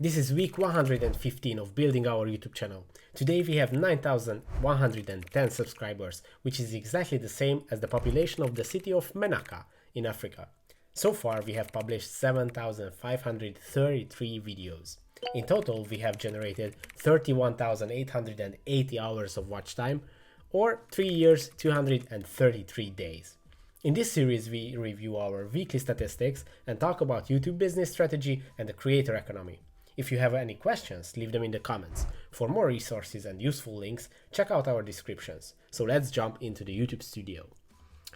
This is week 115 of building our YouTube channel. Today we have 9,110 subscribers, which is exactly the same as the population of the city of Menaka in Africa. So far we have published 7,533 videos. In total we have generated 31,880 hours of watch time, or 3 years, 233 days. In this series we review our weekly statistics and talk about YouTube business strategy and the creator economy. If you have any questions, leave them in the comments. For more resources and useful links, check out our descriptions. So let's jump into the YouTube studio.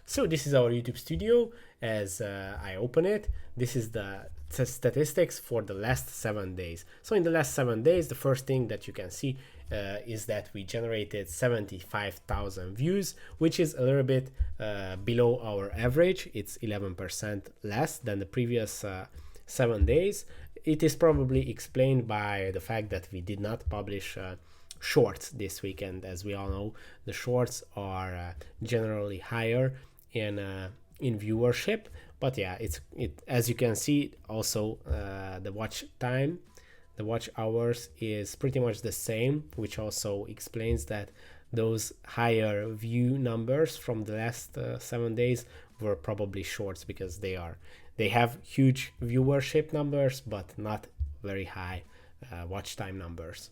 So this is our YouTube studio. As I open it, this is the statistics for the last 7 days. So in the last 7 days, the first thing that you can see is that we generated 75,000 views, which is a little bit below our average. It's 11% less than the previous 7 days. It is probably explained by the fact that we did not publish shorts this weekend. As we all know, the shorts are generally higher in viewership. But yeah, it as you can see, also the watch time, the watch hours is pretty much the same, which also explains that those higher view numbers from the last 7 days were probably shorts, because they have huge viewership numbers but not very high watch time numbers.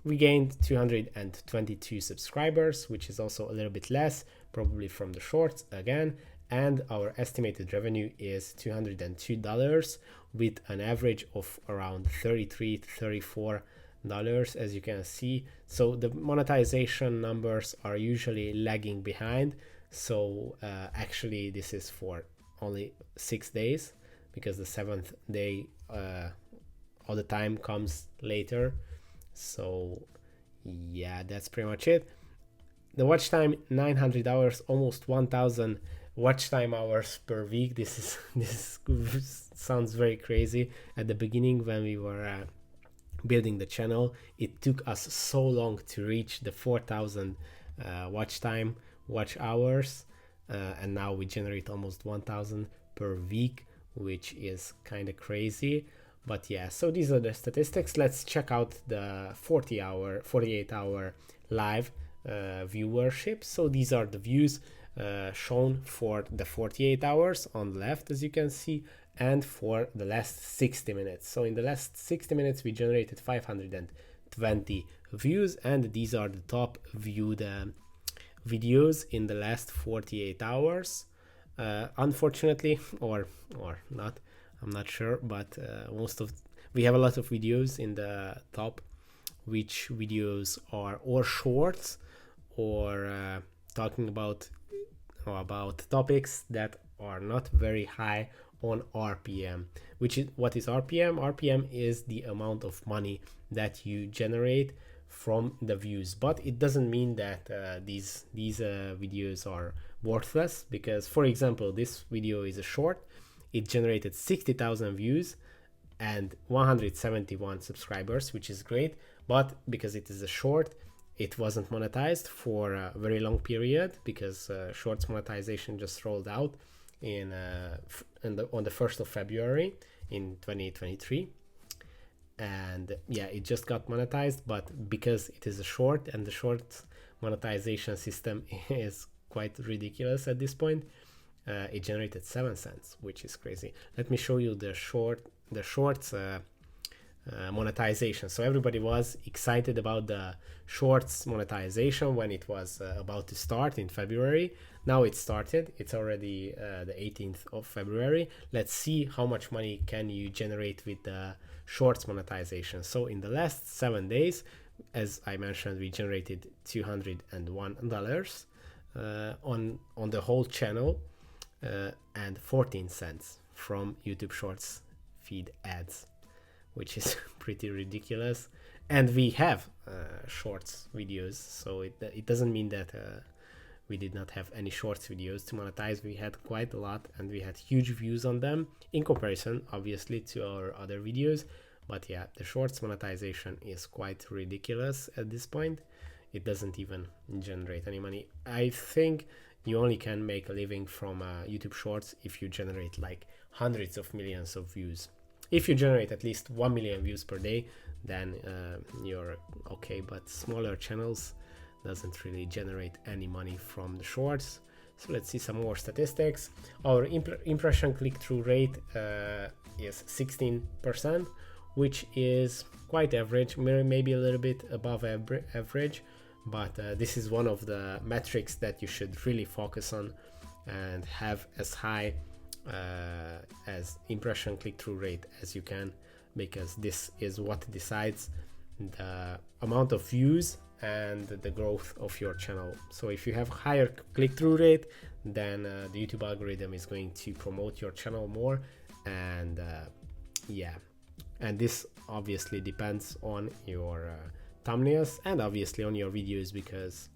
We gained 222 subscribers, which is also a little bit less, probably from the shorts again, and our estimated revenue is $202 with an average of around $33 to $34, as you can see. So the monetization numbers are usually lagging behind. So actually this is for only 6 days, because the 7th day all the time comes later. So yeah, that's pretty much it. The watch time, 900 hours, almost 1,000 watch time hours per week. This sounds very crazy. At the beginning, when we were building the channel, it took us so long to reach the 4,000 watch hours, and now we generate almost 1,000 per week, which is kind of crazy. But yeah, so these are the statistics. Let's check out the 48-hour live viewership. So these are the views shown for the 48 hours on the left, as you can see, and for the last 60 minutes. So in the last 60 minutes we generated 520 views, and these are the top viewed videos in the last 48 hours. Unfortunately, or not, I'm not sure, but we have a lot of videos in the top, which videos are or shorts or talking about topics that are not very high on RPM. What is RPM? RPM is the amount of money that you generate from the views, but it doesn't mean that these videos are worthless, because, for example, this video is a short. It generated 60,000 views and 171 subscribers, which is great, but because it is a short, it wasn't monetized for a very long period, because shorts monetization just rolled out on the 1st of February in 2023. And yeah, it just got monetized, but because it is a short and the short monetization system is quite ridiculous at this point, it generated 7 cents, which is crazy. Let me show you the shorts monetization. So everybody was excited about the shorts monetization when it was about to start in February. Now it started. It's already the 18th of February. Let's see how much money can you generate with the shorts monetization. So in the last 7 days, as I mentioned, we generated $201 on the whole channel, and 14 cents from YouTube Shorts feed ads, which is pretty ridiculous. And we have shorts videos, so it doesn't mean that we did not have any shorts videos to monetize. We had quite a lot, and we had huge views on them in comparison, obviously, to our other videos. But yeah, the shorts monetization is quite ridiculous at this point. It doesn't even generate any money. I think you only can make a living from YouTube Shorts if you generate like hundreds of millions of views. If you generate at least 1 million views per day, then you're okay. But smaller channels doesn't really generate any money from the shorts. So let's see some more statistics. Our impression click-through rate is 16%, which is quite average, maybe a little bit above average, but this is one of the metrics that you should really focus on and have as high as impression click-through rate as you can, because this is what decides the amount of views and the growth of your channel. So if you have higher click-through rate, then the YouTube algorithm is going to promote your channel more, and yeah, and this obviously depends on your thumbnails and obviously on your videos, because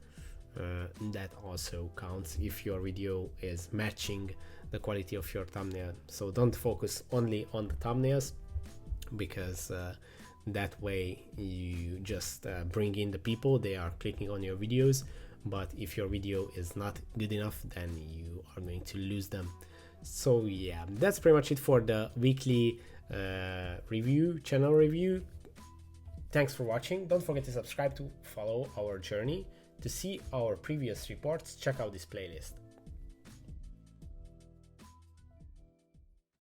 that also counts if your video is matching the quality of your thumbnail. So don't focus only on the thumbnails, because that way you just bring in the people, they are clicking on your videos, but if your video is not good enough, then you are going to lose them. So yeah, that's pretty much it for the weekly channel review. Thanks for watching. Don't forget to subscribe to follow our journey. To see our previous reports, check out this playlist.